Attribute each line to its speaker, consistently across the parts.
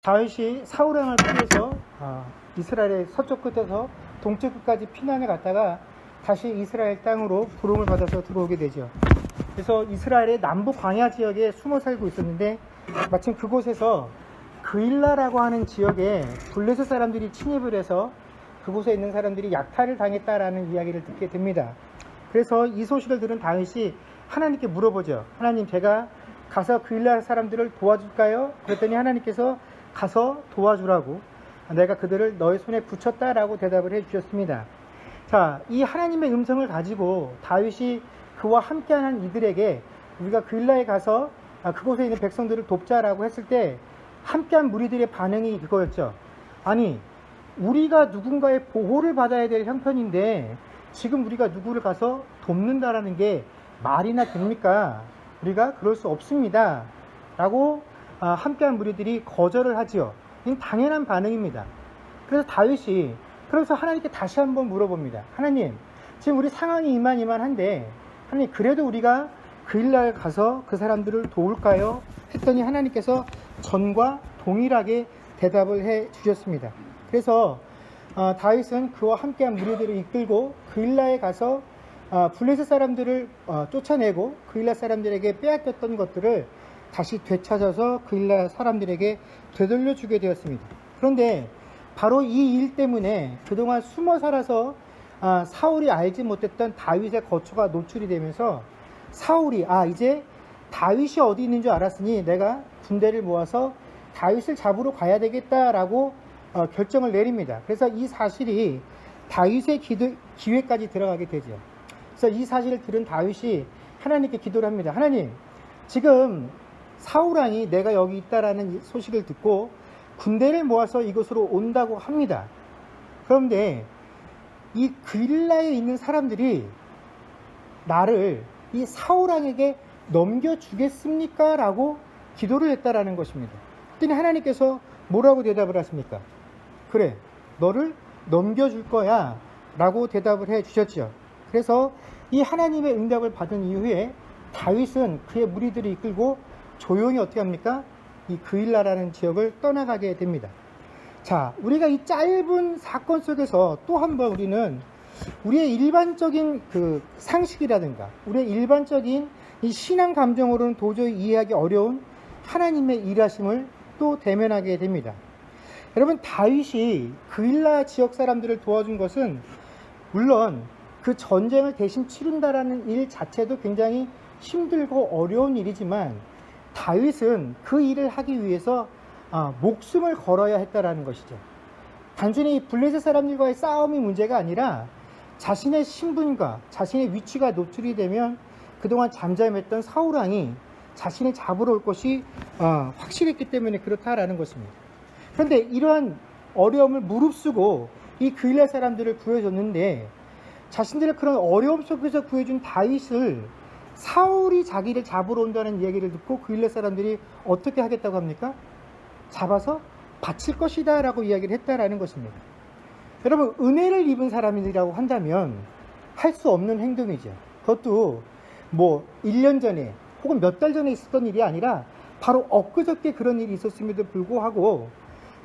Speaker 1: 다윗이 사울 왕을 피해서 이스라엘의 서쪽 끝에서 동쪽 끝까지 피난을 갔다가 다시 이스라엘 땅으로 부름을 받아서 들어오게 되죠. 그래서 이스라엘의 남부 광야 지역에 숨어 살고 있었는데 마침 그곳에서 그일라라고 하는 지역에 블레셋 사람들이 침입을 해서 그곳에 있는 사람들이 약탈을 당했다라는 이야기를 듣게 됩니다. 그래서 이 소식을 들은 다윗이 하나님께 물어보죠. 하나님, 제가 가서 그일라 사람들을 도와줄까요? 그랬더니 하나님께서 가서 도와주라고, 내가 그들을 너의 손에 붙였다라고 대답을 해 주셨습니다. 자, 이 하나님의 음성을 가지고 다윗이 그와 함께하는 이들에게 우리가 그일라에 가서 그곳에 있는 백성들을 돕자라고 했을 때 함께한 무리들의 반응이 그거였죠. 아니, 우리가 누군가의 보호를 받아야 될 형편인데 지금 우리가 누구를 가서 돕는다라는 게 말이나 됩니까? 우리가 그럴 수 없습니다 라고 함께한 무리들이 거절을 하지요. 이건 당연한 반응입니다. 그래서 다윗이 그래서 하나님께 다시 한번 물어봅니다. 하나님, 지금 우리 상황이 이만한데 하나님, 그래도 우리가 그일라에 가서 그 사람들을 도울까요? 했더니 하나님께서 전과 동일하게 대답을 해 주셨습니다. 그래서 다윗은 그와 함께한 무리들을 이끌고 그일라에 가서 블레셋 사람들을 쫓아내고 그일라 사람들에게 빼앗겼던 것들을 다시 되찾아서 그일라 사람들에게 되돌려주게 되었습니다. 그런데 바로 이 일 때문에 그동안 숨어 살아서 사울이 알지 못했던 다윗의 거처가 노출이 되면서 사울이 이제 다윗이 어디 있는 줄 알았으니 내가 군대를 모아서 다윗을 잡으러 가야 되겠다라고 결정을 내립니다. 그래서 이 사실이 다윗의 기회까지 들어가게 되죠. 그래서 이 사실을 들은 다윗이 하나님께 기도를 합니다. 하나님, 지금 사울왕이 내가 여기 있다라는 소식을 듣고 군대를 모아서 이곳으로 온다고 합니다. 그런데 이 그일라에 있는 사람들이 나를 이 사울왕에게 넘겨주겠습니까? 라고 기도를 했다라는 것입니다. 그랬더니 하나님께서 뭐라고 대답을 하십니까? 그래, 너를 넘겨줄 거야 라고 대답을 해 주셨죠. 그래서 이 하나님의 응답을 받은 이후에 다윗은 그의 무리들을 이끌고 조용히 어떻게 합니까? 이 그일라라는 지역을 떠나가게 됩니다. 자, 우리가 이 짧은 사건 속에서 또 한 번 우리는 우리의 일반적인 그 상식이라든가 우리의 일반적인 이 신앙 감정으로는 도저히 이해하기 어려운 하나님의 일하심을 또 대면하게 됩니다. 여러분, 다윗이 그일라 지역 사람들을 도와준 것은 물론 그 전쟁을 대신 치른다라는 일 자체도 굉장히 힘들고 어려운 일이지만 다윗은 그 일을 하기 위해서 목숨을 걸어야 했다라는 것이죠. 단순히 블레셋 사람들과의 싸움이 문제가 아니라 자신의 신분과 자신의 위치가 노출이 되면 그동안 잠잠했던 사울왕이 자신을 잡으러 올 것이 확실했기 때문에 그렇다라는 것입니다. 그런데 이러한 어려움을 무릅쓰고 이 그일라 사람들을 구해줬는데 자신들의 그런 어려움 속에서 구해준 다윗을 사울이 자기를 잡으러 온다는 얘기를 듣고 그일라 사람들이 어떻게 하겠다고 합니까? 잡아서 바칠 것이다 라고 이야기를 했다라는 것입니다. 여러분, 은혜를 입은 사람이라고 한다면 할 수 없는 행동이죠. 그것도 뭐 1년 전에 혹은 몇 달 전에 있었던 일이 아니라 바로 엊그저께 그런 일이 있었음에도 불구하고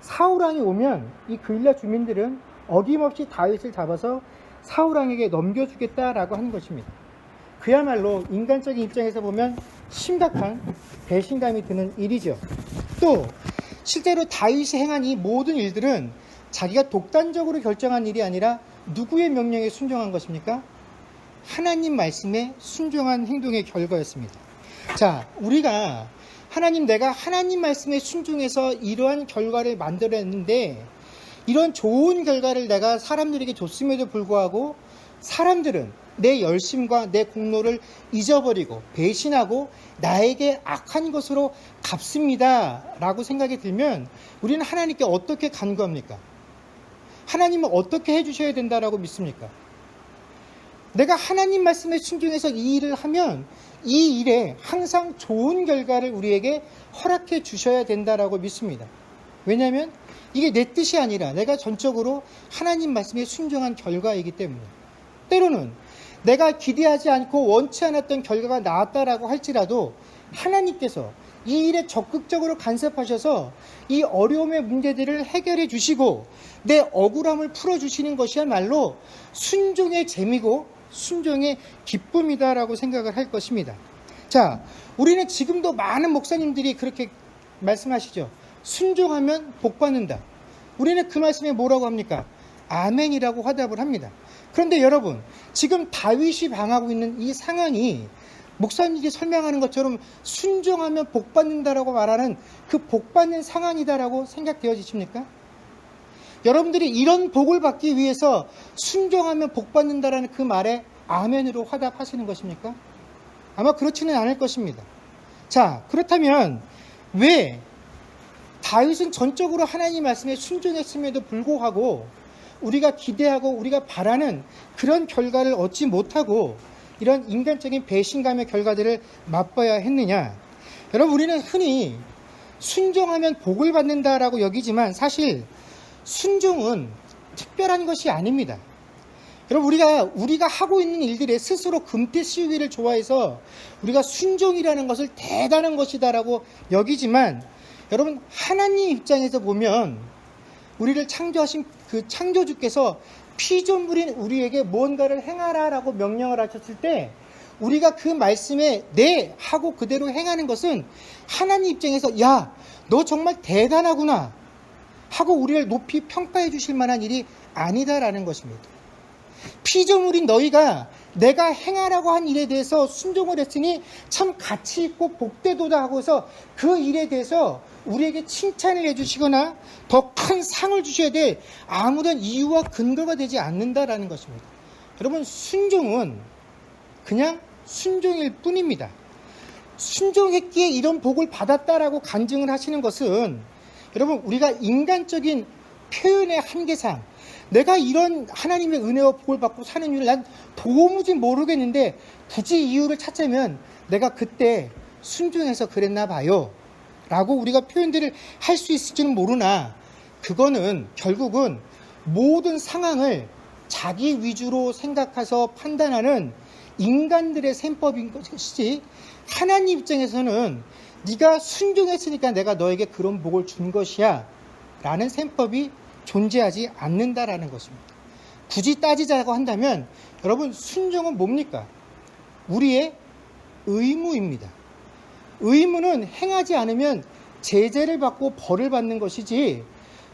Speaker 1: 사울왕이 오면 이 그일라 주민들은 어김없이 다윗을 잡아서 사울왕에게 넘겨주겠다라고 하는 것입니다. 그야말로 인간적인 입장에서 보면 심각한 배신감이 드는 일이죠. 또 실제로 다윗이 행한 이 모든 일들은 자기가 독단적으로 결정한 일이 아니라 누구의 명령에 순종한 것입니까? 하나님 말씀에 순종한 행동의 결과였습니다. 자, 우리가 하나님, 내가 하나님 말씀에 순종해서 이러한 결과를 만들어냈는데 이런 좋은 결과를 내가 사람들에게 줬음에도 불구하고 사람들은 내 열심과 내 공로를 잊어버리고 배신하고 나에게 악한 것으로 갚습니다 라고 생각이 들면 우리는 하나님께 어떻게 간구합니까? 하나님은 어떻게 해주셔야 된다라고 믿습니까? 내가 하나님 말씀에 순종해서 이 일을 하면 이 일에 항상 좋은 결과를 우리에게 허락해 주셔야 된다라고 믿습니다. 왜냐하면 이게 내 뜻이 아니라 내가 전적으로 하나님 말씀에 순종한 결과이기 때문에 때로는 내가 기대하지 않고 원치 않았던 결과가 나왔다라고 할지라도 하나님께서 이 일에 적극적으로 간섭하셔서 이 어려움의 문제들을 해결해 주시고 내 억울함을 풀어주시는 것이야말로 순종의 재미고 순종의 기쁨이다라고 생각을 할 것입니다. 자, 우리는 지금도 많은 목사님들이 그렇게 말씀하시죠. 순종하면 복 받는다. 우리는 그 말씀에 뭐라고 합니까? 아멘이라고 화답을 합니다. 그런데 여러분, 지금 다윗이 당하고 있는 이 상황이 목사님이 설명하는 것처럼 순종하면 복 받는다라고 말하는 그 복 받는 상황이다라고 생각되어지십니까? 여러분들이 이런 복을 받기 위해서 순종하면 복 받는다라는 그 말에 아멘으로 화답하시는 것입니까? 아마 그렇지는 않을 것입니다. 자, 그렇다면 왜 다윗은 전적으로 하나님 말씀에 순종했음에도 불구하고 우리가 기대하고 우리가 바라는 그런 결과를 얻지 못하고 이런 인간적인 배신감의 결과들을 맛봐야 했느냐? 여러분, 우리는 흔히 순종하면 복을 받는다라고 여기지만 사실 순종은 특별한 것이 아닙니다. 여러분, 우리가 하고 있는 일들에 스스로 금태 씌우기를 좋아해서 우리가 순종이라는 것을 대단한 것이다라고 여기지만 여러분, 하나님 입장에서 보면 우리를 창조하신 그 창조주께서 피조물인 우리에게 무언가를 행하라라고 명령을 하셨을 때 우리가 그 말씀에 네 하고 그대로 행하는 것은 하나님 입장에서 야, 너 정말 대단하구나 하고 우리를 높이 평가해 주실 만한 일이 아니다라는 것입니다. 피조물인 너희가 내가 행하라고 한 일에 대해서 순종을 했으니 참 가치 있고 복되도다 하고서 그 일에 대해서 우리에게 칭찬을 해주시거나 더 큰 상을 주셔야 될 아무런 이유와 근거가 되지 않는다라는 것입니다. 여러분, 순종은 그냥 순종일 뿐입니다. 순종했기에 이런 복을 받았다라고 간증을 하시는 것은 여러분, 우리가 인간적인 표현의 한계상 내가 이런 하나님의 은혜와 복을 받고 사는 이유를 난 도무지 모르겠는데 굳이 이유를 찾자면 내가 그때 순종해서 그랬나 봐요 라고 우리가 표현들을 할 수 있을지는 모르나 그거는 결국은 모든 상황을 자기 위주로 생각해서 판단하는 인간들의 셈법인 것이지 하나님 입장에서는 네가 순종했으니까 내가 너에게 그런 복을 준 것이야 라는 셈법이 존재하지 않는다라는 것입니다. 굳이 따지자고 한다면 여러분, 순종은 뭡니까? 우리의 의무입니다. 의무는 행하지 않으면 제재를 받고 벌을 받는 것이지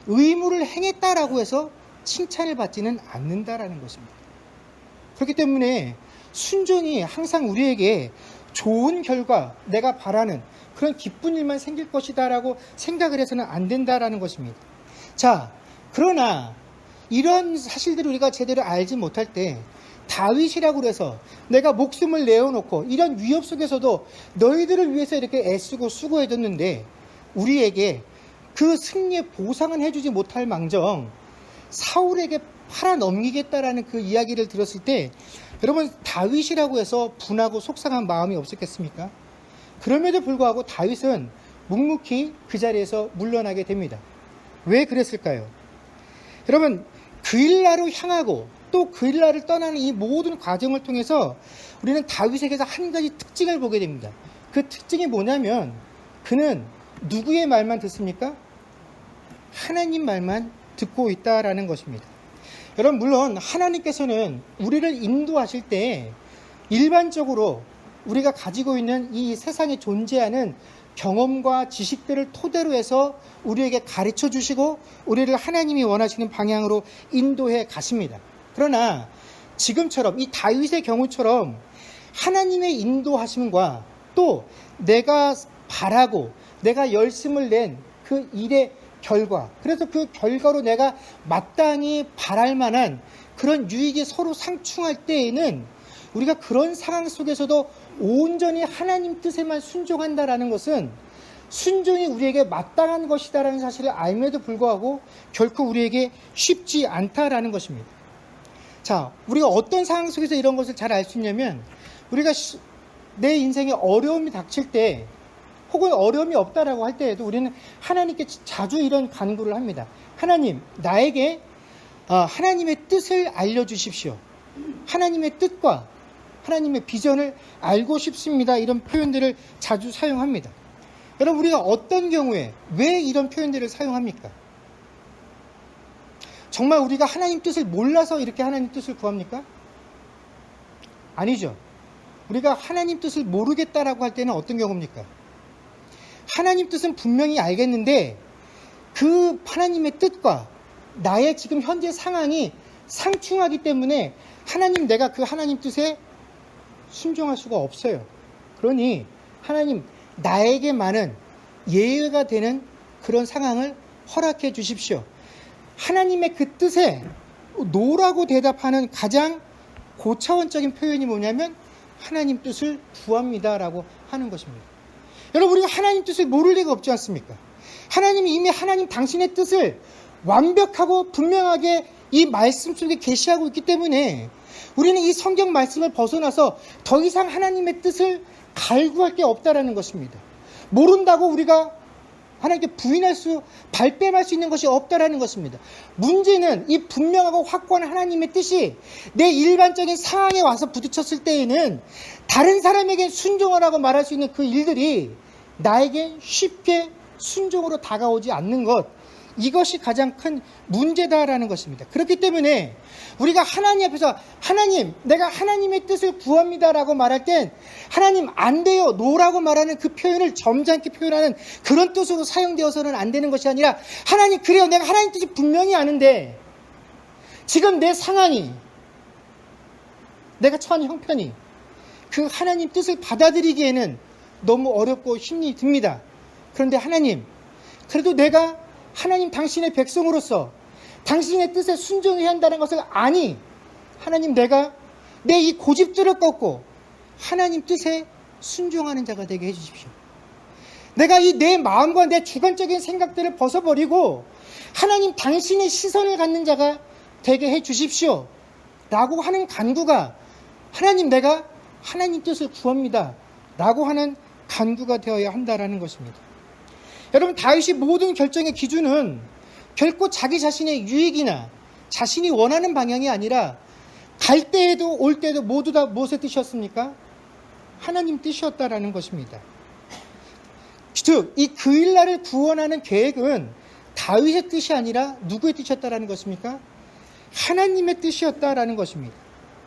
Speaker 1: 의무를 행했다라고 해서 칭찬을 받지는 않는다라는 것입니다. 그렇기 때문에 순종이 항상 우리에게 좋은 결과, 내가 바라는 그런 기쁜 일만 생길 것이다라고 생각을 해서는 안 된다라는 것입니다. 자, 그러나 이런 사실들을 우리가 제대로 알지 못할 때 다윗이라고 해서 내가 목숨을 내어놓고 이런 위협 속에서도 너희들을 위해서 이렇게 애쓰고 수고해줬는데 우리에게 그 승리의 보상은 해주지 못할 망정 사울에게 팔아넘기겠다라는 그 이야기를 들었을 때 여러분, 다윗이라고 해서 분하고 속상한 마음이 없었겠습니까? 그럼에도 불구하고 다윗은 묵묵히 그 자리에서 물러나게 됩니다. 왜 그랬을까요? 여러분, 그일라로 향하고 또 그일라를 떠나는 이 모든 과정을 통해서 우리는 다윗에게서 한 가지 특징을 보게 됩니다. 그 특징이 뭐냐면 그는 누구의 말만 듣습니까? 하나님 말만 듣고 있다라는 것입니다. 여러분, 물론 하나님께서는 우리를 인도하실 때 일반적으로 우리가 가지고 있는 이 세상에 존재하는 경험과 지식들을 토대로 해서 우리에게 가르쳐 주시고 우리를 하나님이 원하시는 방향으로 인도해 가십니다. 그러나 지금처럼 이 다윗의 경우처럼 하나님의 인도하심과 또 내가 바라고 내가 열심을 낸 그 일의 결과, 그래서 그 결과로 내가 마땅히 바랄 만한 그런 유익이 서로 상충할 때에는 우리가 그런 상황 속에서도 온전히 하나님 뜻에만 순종한다라는 것은 순종이 우리에게 마땅한 것이다라는 사실을 알면에도 불구하고 결코 우리에게 쉽지 않다라는 것입니다. 자, 우리가 어떤 상황 속에서 이런 것을 잘 알 수 있냐면 우리가 내 인생에 어려움이 닥칠 때 혹은 어려움이 없다라고 할 때에도 우리는 하나님께 자주 이런 간구를 합니다. 하나님, 나에게 하나님의 뜻을 알려주십시오. 하나님의 뜻과 하나님의 비전을 알고 싶습니다. 이런 표현들을 자주 사용합니다. 여러분, 우리가 어떤 경우에 왜 이런 표현들을 사용합니까? 정말 우리가 하나님 뜻을 몰라서 이렇게 하나님 뜻을 구합니까? 아니죠. 우리가 하나님 뜻을 모르겠다라고 할 때는 어떤 경우입니까? 하나님 뜻은 분명히 알겠는데 그 하나님의 뜻과 나의 지금 현재 상황이 상충하기 때문에 하나님, 내가 그 하나님 뜻에 순종할 수가 없어요. 그러니 하나님, 나에게만은 예외가 되는 그런 상황을 허락해 주십시오. 하나님의 그 뜻에 노라고 대답하는 가장 고차원적인 표현이 뭐냐면 하나님 뜻을 구합니다라고 하는 것입니다. 여러분, 우리가 하나님 뜻을 모를 리가 없지 않습니까? 하나님이 이미 하나님 당신의 뜻을 완벽하고 분명하게 이 말씀 속에 계시하고 있기 때문에 우리는 이 성경 말씀을 벗어나서 더 이상 하나님의 뜻을 갈구할 게 없다라는 것입니다. 모른다고 우리가 하나님께 발뺌할 수 있는 것이 없다라는 것입니다. 문제는 이 분명하고 확고한 하나님의 뜻이 내 일반적인 상황에 와서 부딪혔을 때에는 다른 사람에게 순종하라고 말할 수 있는 그 일들이 나에게 쉽게 순종으로 다가오지 않는 것, 이것이 가장 큰 문제다라는 것입니다. 그렇기 때문에 우리가 하나님 앞에서 하나님, 내가 하나님의 뜻을 구합니다라고 말할 땐 하나님 안 돼요, 노라고 말하는 그 표현을 점잖게 표현하는 그런 뜻으로 사용되어서는 안 되는 것이 아니라 하나님, 그래요, 내가 하나님 뜻이 분명히 아는데 지금 내 상황이, 내가 처한 형편이 그 하나님 뜻을 받아들이기에는 너무 어렵고 힘이 듭니다. 그런데 하나님, 그래도 내가 하나님 당신의 백성으로서 당신의 뜻에 순종해야 한다는 것을 아니, 하나님, 내가 내 이 고집들을 꺾고 하나님 뜻에 순종하는 자가 되게 해주십시오. 내가 이 내 마음과 내 주관적인 생각들을 벗어버리고 하나님 당신의 시선을 갖는 자가 되게 해주십시오 라고 하는 간구가, 하나님, 내가 하나님 뜻을 구합니다 라고 하는 간구가 되어야 한다라는 것입니다. 여러분, 다윗이 모든 결정의 기준은 결코 자기 자신의 유익이나 자신이 원하는 방향이 아니라 갈 때에도 올 때도 모두 다 무엇의 뜻이었습니까? 하나님 뜻이었다라는 것입니다. 즉, 이 그일라를 구원하는 계획은 다윗의 뜻이 아니라 누구의 뜻이었다라는 것입니까? 하나님의 뜻이었다라는 것입니다.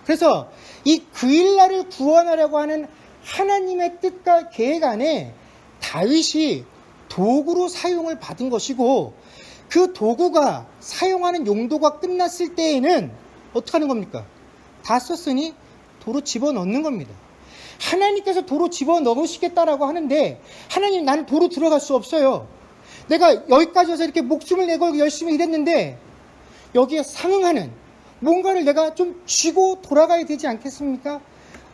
Speaker 1: 그래서 이 그일라를 구원하려고 하는 하나님의 뜻과 계획 안에 다윗이 도구로 사용을 받은 것이고, 그 도구가 사용하는 용도가 끝났을 때에는 어떻게 하는 겁니까? 다 썼으니 도로 집어넣는 겁니다. 하나님께서 도로 집어넣으시겠다라고 하는데, 하나님, 나는 도로 들어갈 수 없어요. 내가 여기까지 와서 이렇게 목숨을 내걸고 열심히 일했는데 여기에 상응하는 뭔가를 내가 좀 쥐고 돌아가야 되지 않겠습니까?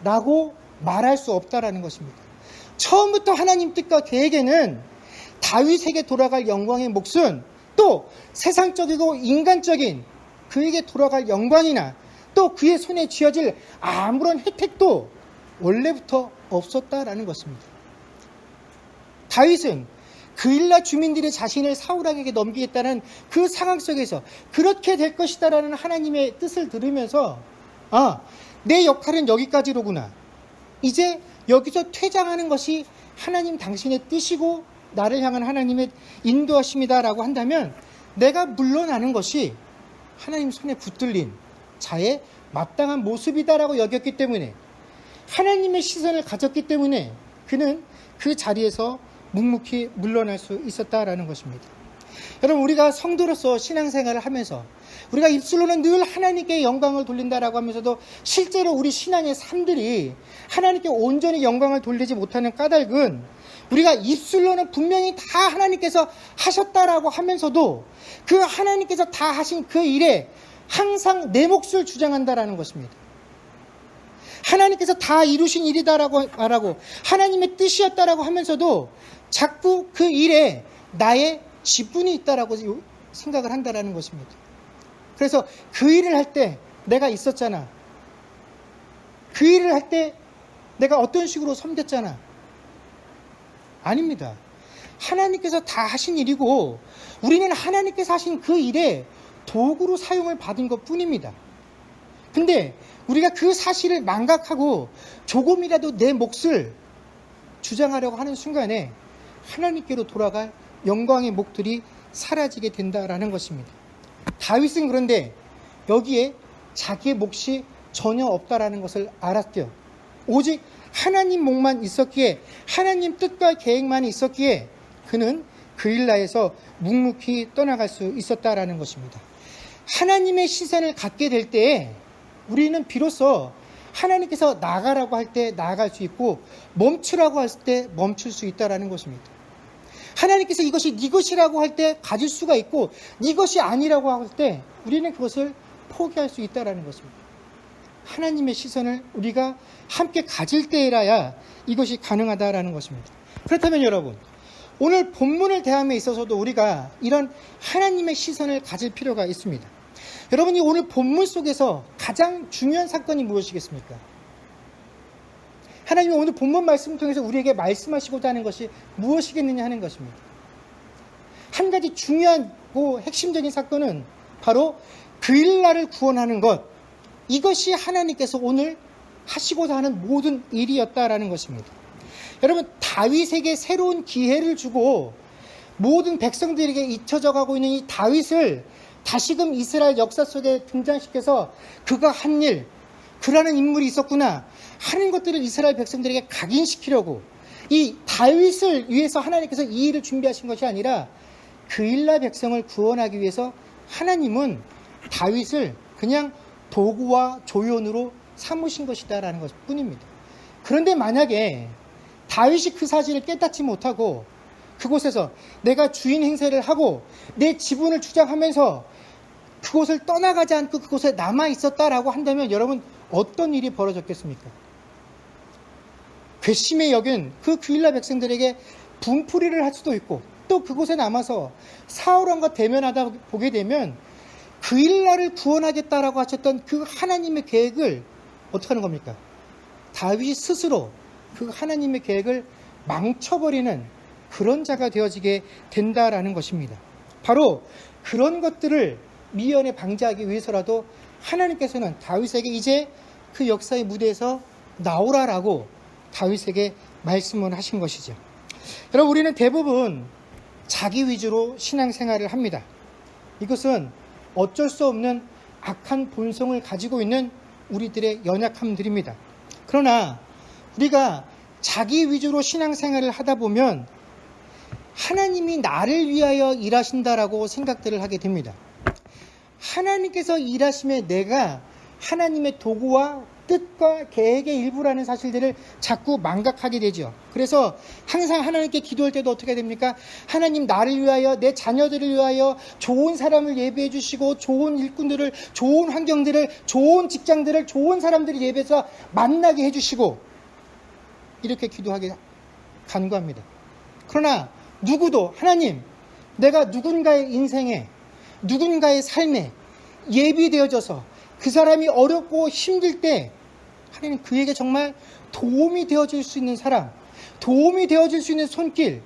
Speaker 1: 라고 말할 수 없다라는 것입니다. 처음부터 하나님 뜻과 계획에는 다윗에게 돌아갈 영광의 몫은 또 세상적이고 인간적인 그에게 돌아갈 영광이나 또 그의 손에 쥐어질 아무런 혜택도 원래부터 없었다라는 것입니다. 다윗은 그일라 주민들이 자신을 사울왕에게 넘기겠다는 그 상황 속에서 그렇게 될 것이다라는 하나님의 뜻을 들으면서, 아, 내 역할은 여기까지로구나, 이제 여기서 퇴장하는 것이 하나님 당신의 뜻이고 나를 향한 하나님의 인도하심이다라고 한다면 내가 물러나는 것이 하나님 손에 붙들린 자의 마땅한 모습이다라고 여겼기 때문에, 하나님의 시선을 가졌기 때문에 그는 그 자리에서 묵묵히 물러날 수 있었다라는 것입니다. 여러분, 우리가 성도로서 신앙생활을 하면서 우리가 입술로는 늘 하나님께 영광을 돌린다라고 하면서도 실제로 우리 신앙의 삶들이 하나님께 온전히 영광을 돌리지 못하는 까닭은, 우리가 입술로는 분명히 다 하나님께서 하셨다라고 하면서도 그 하나님께서 다 하신 그 일에 항상 내 몫을 주장한다라는 것입니다. 하나님께서 다 이루신 일이다라고 말하고 하나님의 뜻이었다라고 하면서도 자꾸 그 일에 나의 지분이 있다라고 생각을 한다라는 것입니다. 그래서 그 일을 할 때 내가 있었잖아, 그 일을 할 때 내가 어떤 식으로 섬겼잖아. 아닙니다. 하나님께서 다 하신 일이고 우리는 하나님께서 하신 그 일에 도구로 사용을 받은 것 뿐입니다. 근데 우리가 그 사실을 망각하고 조금이라도 내 몫을 주장하려고 하는 순간에 하나님께로 돌아갈 영광의 목들이 사라지게 된다라는 것입니다. 다윗은 그런데 여기에 자기의 몫이 전혀 없다라는 것을 알았대요. 오직 하나님 목만 있었기에, 하나님 뜻과 계획만 있었기에 그는 그일라에서 묵묵히 떠나갈 수 있었다라는 것입니다. 하나님의 시선을 갖게 될 때에 우리는 비로소 하나님께서 나가라고 할 때 나아갈 수 있고, 멈추라고 할 때 멈출 수 있다라는 것입니다. 하나님께서 이것이 네 것이라고 할 때 가질 수가 있고, 네 것이 아니라고 할 때 우리는 그것을 포기할 수 있다라는 것입니다. 하나님의 시선을 우리가 함께 가질 때라야 이것이 가능하다라는 것입니다. 그렇다면 여러분, 오늘 본문을 대함에 있어서도 우리가 이런 하나님의 시선을 가질 필요가 있습니다. 여러분이 오늘 본문 속에서 가장 중요한 사건이 무엇이겠습니까? 하나님이 오늘 본문 말씀을 통해서 우리에게 말씀하시고자 하는 것이 무엇이겠느냐 하는 것입니다. 한 가지 중요하고 핵심적인 사건은 바로 그일라를 구원하는 것, 이것이 하나님께서 오늘 하시고자 하는 모든 일이었다라는 것입니다. 여러분, 다윗에게 새로운 기회를 주고 모든 백성들에게 잊혀져 가고 있는 이 다윗을 다시금 이스라엘 역사 속에 등장시켜서 그가 한 일, 그라는 인물이 있었구나 하는 것들을 이스라엘 백성들에게 각인시키려고, 이 다윗을 위해서 하나님께서 이 일을 준비하신 것이 아니라 그일라 백성을 구원하기 위해서 하나님은 다윗을 그냥 도구와 조연으로 삼으신 것이다라는 것 뿐입니다. 그런데 만약에 다윗이 그 사실을 깨닫지 못하고 그곳에서 내가 주인 행세를 하고 내 지분을 주장하면서 그곳을 떠나가지 않고 그곳에 남아 있었다라고 한다면 여러분, 어떤 일이 벌어졌겠습니까? 괘씸히 여긴 그 그일라 백성들에게 분풀이를 할 수도 있고, 또 그곳에 남아서 사울왕과 대면하다 보게 되면 그일라를 구원하겠다라고 하셨던 그 하나님의 계획을 어떻게 하는 겁니까? 다윗이 스스로 그 하나님의 계획을 망쳐버리는 그런 자가 되어지게 된다라는 것입니다. 바로 그런 것들을 미연에 방지하기 위해서라도 하나님께서는 다윗에게 이제 그 역사의 무대에서 나오라라고 다윗에게 말씀을 하신 것이죠. 여러분, 우리는 대부분 자기 위주로 신앙생활을 합니다. 이것은 어쩔 수 없는 악한 본성을 가지고 있는 우리들의 연약함들입니다. 그러나 우리가 자기 위주로 신앙생활을 하다 보면 하나님이 나를 위하여 일하신다라고 생각들을 하게 됩니다. 하나님께서 일하심에 내가 하나님의 도구와 뜻과 계획의 일부라는 사실들을 자꾸 망각하게 되죠. 그래서 항상 하나님께 기도할 때도 어떻게 됩니까? 하나님, 나를 위하여, 내 자녀들을 위하여 좋은 사람을 예배해 주시고, 좋은 일꾼들을, 좋은 환경들을, 좋은 직장들을, 좋은 사람들을 예배해서 만나게 해주시고, 이렇게 기도하게 간구합니다. 그러나 누구도 하나님, 내가 누군가의 인생에, 누군가의 삶에 예비되어져서 그 사람이 어렵고 힘들 때 하나님, 그에게 정말 도움이 되어줄 수 있는 사람, 도움이 되어줄 수 있는 손길,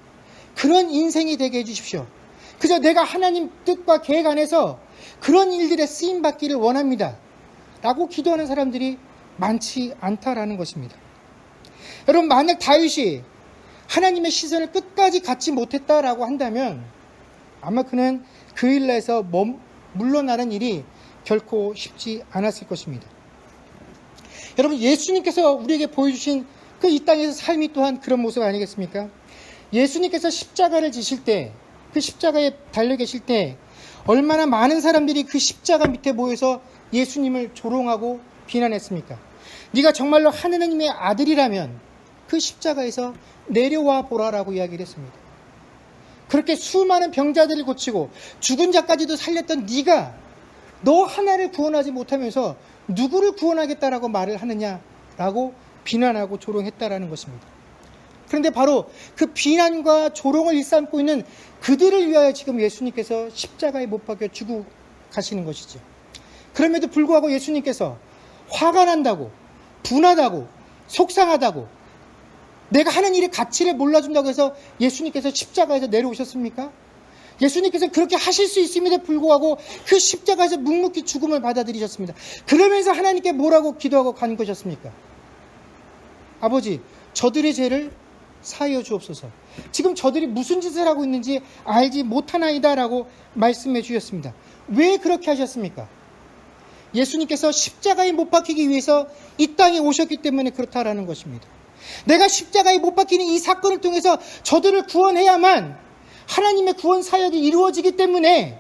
Speaker 1: 그런 인생이 되게 해주십시오. 그저 내가 하나님 뜻과 계획 안에서 그런 일들에 쓰임받기를 원합니다 라고 기도하는 사람들이 많지 않다라는 것입니다. 여러분, 만약 다윗이 하나님의 시선을 끝까지 갖지 못했다라고 한다면 아마 그는 그일라에서 물러나는 일이 결코 쉽지 않았을 것입니다. 여러분, 예수님께서 우리에게 보여주신 그 이 땅에서 삶이 또한 그런 모습 아니겠습니까? 예수님께서 십자가를 지실 때, 그 십자가에 달려 계실 때 얼마나 많은 사람들이 그 십자가 밑에 모여서 예수님을 조롱하고 비난했습니까? 네가 정말로 하느님의 아들이라면 그 십자가에서 내려와 보라라고 이야기를 했습니다. 그렇게 수많은 병자들을 고치고 죽은 자까지도 살렸던 네가 너 하나를 구원하지 못하면서 누구를 구원하겠다라고 말을 하느냐라고 비난하고 조롱했다라는 것입니다. 그런데 바로 그 비난과 조롱을 일삼고 있는 그들을 위하여 지금 예수님께서 십자가에 못 박혀 죽고 가시는 것이죠. 그럼에도 불구하고 예수님께서 화가 난다고, 분하다고, 속상하다고, 내가 하는 일의 가치를 몰라준다고 해서 예수님께서 십자가에서 내려오셨습니까? 예수님께서 그렇게 하실 수 있음에도 불구하고 그 십자가에서 묵묵히 죽음을 받아들이셨습니다. 그러면서 하나님께 뭐라고 기도하고 간구하셨습니까? 아버지, 저들의 죄를 사하여 주옵소서. 지금 저들이 무슨 짓을 하고 있는지 알지 못하나이다 라고 말씀해 주셨습니다. 왜 그렇게 하셨습니까? 예수님께서 십자가에 못 박히기 위해서 이 땅에 오셨기 때문에 그렇다라는 것입니다. 내가 십자가에 못 박히는 이 사건을 통해서 저들을 구원해야만 하나님의 구원 사역이 이루어지기 때문에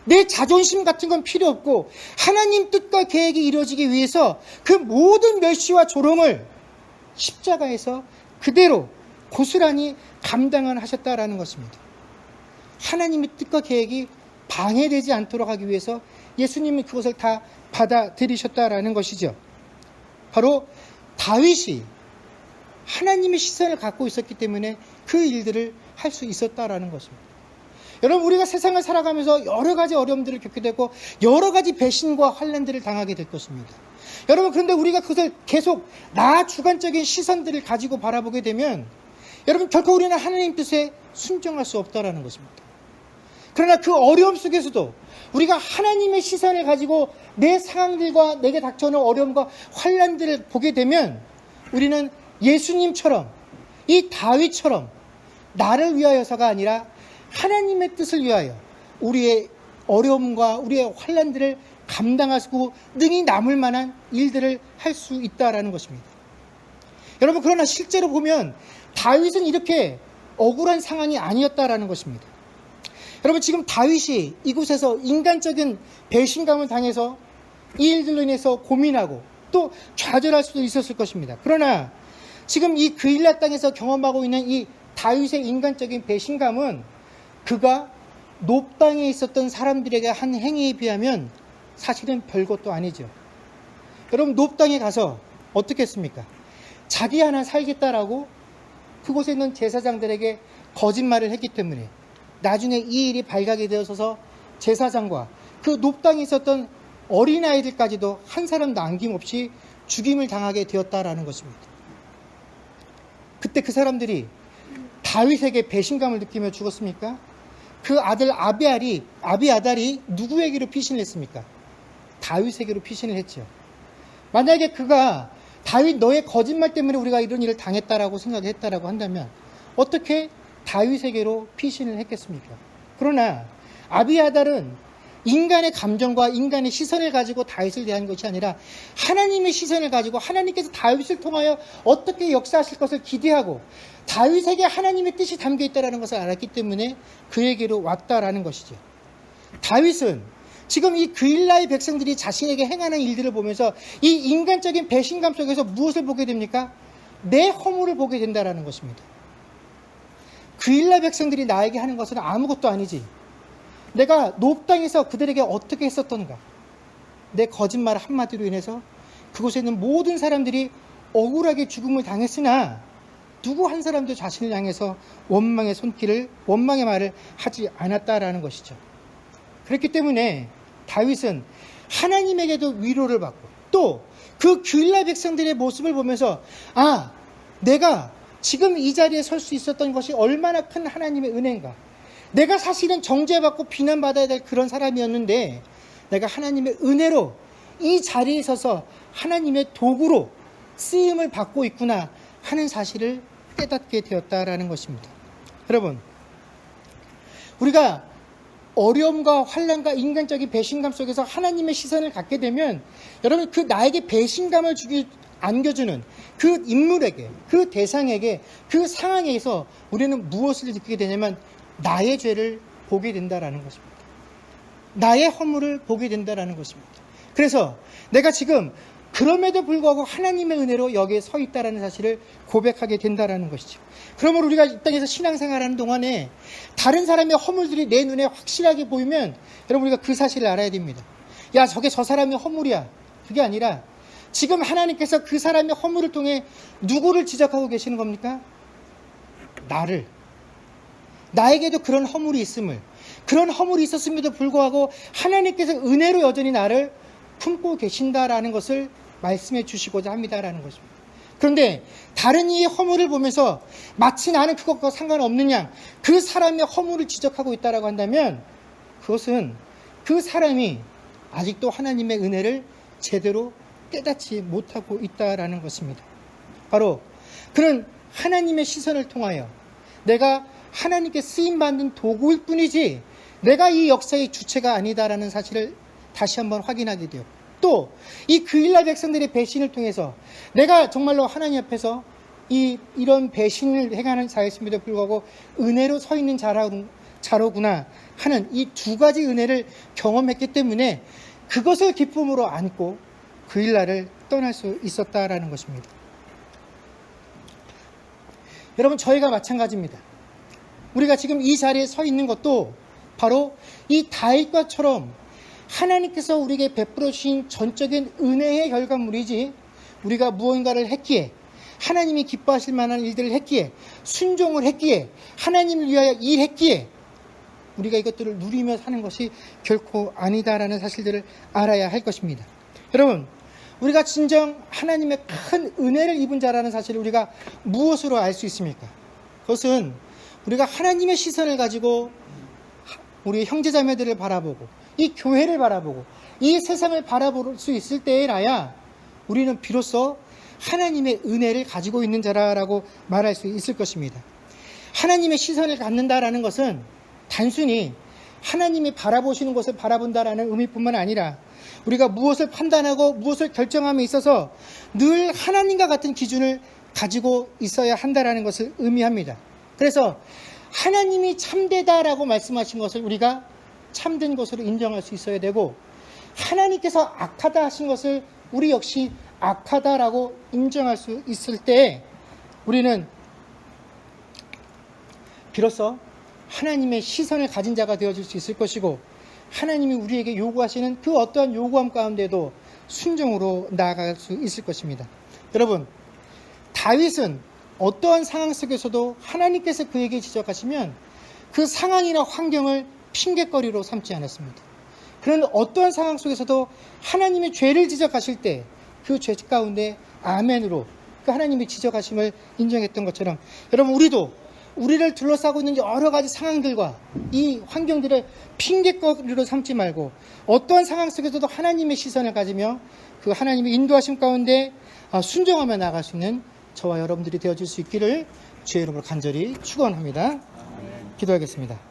Speaker 1: 내 자존심 같은 건 필요 없고 하나님 뜻과 계획이 이루어지기 위해서 그 모든 멸시와 조롱을 십자가에서 그대로 고스란히 감당을 하셨다라는 것입니다. 하나님의 뜻과 계획이 방해되지 않도록 하기 위해서 예수님이 그것을 다 받아들이셨다라는 것이죠. 바로 다윗이 하나님의 시선을 갖고 있었기 때문에 그 일들을 할 수 있었다라는 것입니다. 여러분, 우리가 세상을 살아가면서 여러 가지 어려움들을 겪게 되고 여러 가지 배신과 환난들을 당하게 될 것입니다. 여러분, 그런데 우리가 그것을 계속 나 주관적인 시선들을 가지고 바라보게 되면 여러분, 결코 우리는 하나님 뜻에 순종할 수 없다라는 것입니다. 그러나 그 어려움 속에서도 우리가 하나님의 시선을 가지고 내 상황들과 내게 닥쳐오는 어려움과 환난들을 보게 되면 우리는 예수님처럼 이 다윗처럼 나를 위하여서가 아니라 하나님의 뜻을 위하여 우리의 어려움과 우리의 환난들을 감당하고 능히 남을 만한 일들을 할 수 있다라는 것입니다. 여러분, 그러나 실제로 보면 다윗은 이렇게 억울한 상황이 아니었다라는 것입니다. 여러분, 지금 다윗이 이곳에서 인간적인 배신감을 당해서 이 일들로 인해서 고민하고 또 좌절할 수도 있었을 것입니다. 그러나 지금 이 그일랏 땅에서 경험하고 있는 이 다윗의 인간적인 배신감은 그가 놉 땅에 있었던 사람들에게 한 행위에 비하면 사실은 별것도 아니죠. 여러분, 놉 땅에 가서 어떻게 했습니까? 자기 하나 살겠다라고 그곳에 있는 제사장들에게 거짓말을 했기 때문에 나중에 이 일이 발각이 되어서 제사장과 그 놉 땅에 있었던 어린아이들까지도 한 사람 남김없이 죽임을 당하게 되었다라는 것입니다. 그때 그 사람들이 다윗에게 배신감을 느끼며 죽었습니까? 그 아들 아비아달이 누구에게로 피신을 했습니까? 다윗에게로 피신을 했죠. 만약에 그가 다윗 너의 거짓말 때문에 우리가 이런 일을 당했다라고 생각했다라고 한다면 어떻게 다윗에게로 피신을 했겠습니까? 그러나 아비아달은 인간의 감정과 인간의 시선을 가지고 다윗을 대한 것이 아니라 하나님의 시선을 가지고 하나님께서 다윗을 통하여 어떻게 역사하실 것을 기대하고 다윗에게 하나님의 뜻이 담겨 있다는 것을 알았기 때문에 그에게로 왔다라는 것이죠. 다윗은 지금 이 그일라의 백성들이 자신에게 행하는 일들을 보면서 이 인간적인 배신감 속에서 무엇을 보게 됩니까? 내 허물을 보게 된다라는 것입니다. 그일라 백성들이 나에게 하는 것은 아무것도 아니지. 내가 놉 땅에서 그들에게 어떻게 했었던가. 내 거짓말 한마디로 인해서 그곳에 있는 모든 사람들이 억울하게 죽음을 당했으나 누구 한 사람도 자신을 향해서 원망의 말을 하지 않았다라는 것이죠. 그렇기 때문에 다윗은 하나님에게도 위로를 받고 또 그 그일라 백성들의 모습을 보면서 내가 지금 이 자리에 설 수 있었던 것이 얼마나 큰 하나님의 은혜인가. 내가 사실은 정죄받고 비난받아야 될 그런 사람이었는데 내가 하나님의 은혜로 이 자리에 서서 하나님의 도구로 쓰임을 받고 있구나 하는 사실을 깨닫게 되었다라는 것입니다. 여러분, 우리가 어려움과 환난과 인간적인 배신감 속에서 하나님의 시선을 갖게 되면 여러분, 그 나에게 배신감을 안겨주는 그 인물에게, 그 대상에게, 그 상황에서 우리는 무엇을 느끼게 되냐면 나의 죄를 보게 된다라는 것입니다. 나의 허물을 보게 된다라는 것입니다. 그래서 내가 지금 그럼에도 불구하고 하나님의 은혜로 여기에 서 있다라는 사실을 고백하게 된다라는 것이죠. 그러므로 우리가 이 땅에서 신앙생활하는 동안에 다른 사람의 허물들이 내 눈에 확실하게 보이면 여러분, 우리가 그 사실을 알아야 됩니다. 야, 저게 저 사람의 허물이야. 그게 아니라 지금 하나님께서 그 사람의 허물을 통해 누구를 지적하고 계시는 겁니까? 나를. 나에게도 그런 허물이 있음을, 그런 허물이 있었음에도 불구하고 하나님께서 은혜로 여전히 나를 품고 계신다라는 것을 말씀해 주시고자 합니다라는 것입니다. 그런데 다른 이의 허물을 보면서 마치 나는 그것과 상관없는 양 그 사람의 허물을 지적하고 있다라고 한다면 그것은 그 사람이 아직도 하나님의 은혜를 제대로 깨닫지 못하고 있다라는 것입니다. 바로 그런 하나님의 시선을 통하여 내가 하나님께 쓰임받는 도구일 뿐이지 내가 이 역사의 주체가 아니다라는 사실을 다시 한번 확인하게 돼요. 또 이 그 일날 백성들의 배신을 통해서 내가 정말로 하나님 앞에서 이런 배신을 행하는 자였음에도 불구하고 은혜로 서 있는 자로구나 하는 이 두 가지 은혜를 경험했기 때문에 그것을 기쁨으로 안고 그 일날을 떠날 수 있었다라는 것입니다. 여러분, 저희가 마찬가지입니다. 우리가 지금 이 자리에 서 있는 것도 바로 이 다윗과처럼 하나님께서 우리에게 베풀어 주신 전적인 은혜의 결과물이지, 우리가 무언가를 했기에, 하나님이 기뻐하실 만한 일들을 했기에, 순종을 했기에, 하나님을 위하여 일했기에 우리가 이것들을 누리며 사는 것이 결코 아니다라는 사실들을 알아야 할 것입니다. 여러분, 우리가 진정 하나님의 큰 은혜를 입은 자라는 사실을 우리가 무엇으로 알 수 있습니까? 그것은 우리가 하나님의 시선을 가지고 우리 형제자매들을 바라보고 이 교회를 바라보고 이 세상을 바라볼 수 있을 때에나야 우리는 비로소 하나님의 은혜를 가지고 있는 자라고 말할 수 있을 것입니다. 하나님의 시선을 갖는다라는 것은 단순히 하나님이 바라보시는 것을 바라본다라는 의미뿐만 아니라 우리가 무엇을 판단하고 무엇을 결정함에 있어서 늘 하나님과 같은 기준을 가지고 있어야 한다라는 것을 의미합니다. 그래서 하나님이 참되다라고 말씀하신 것을 우리가 참된 것으로 인정할 수 있어야 되고, 하나님께서 악하다 하신 것을 우리 역시 악하다라고 인정할 수 있을 때 우리는 비로소 하나님의 시선을 가진 자가 되어질 수 있을 것이고, 하나님이 우리에게 요구하시는 그 어떠한 요구함 가운데도 순종으로 나아갈 수 있을 것입니다. 여러분, 다윗은 어떠한 상황 속에서도 하나님께서 그에게 지적하시면 그 상황이나 환경을 핑계거리로 삼지 않았습니다. 그런 어떠한 상황 속에서도 하나님의 죄를 지적하실 때 그 죄 가운데 아멘으로 그 하나님의 지적하심을 인정했던 것처럼, 여러분, 우리도 우리를 둘러싸고 있는 여러 가지 상황들과 이 환경들을 핑계거리로 삼지 말고 어떠한 상황 속에서도 하나님의 시선을 가지며 그 하나님의 인도하심 가운데 순종하며 나아갈 수 있는 저와 여러분들이 되어질 수 있기를 주의 이름으로 간절히 축원합니다. 기도하겠습니다.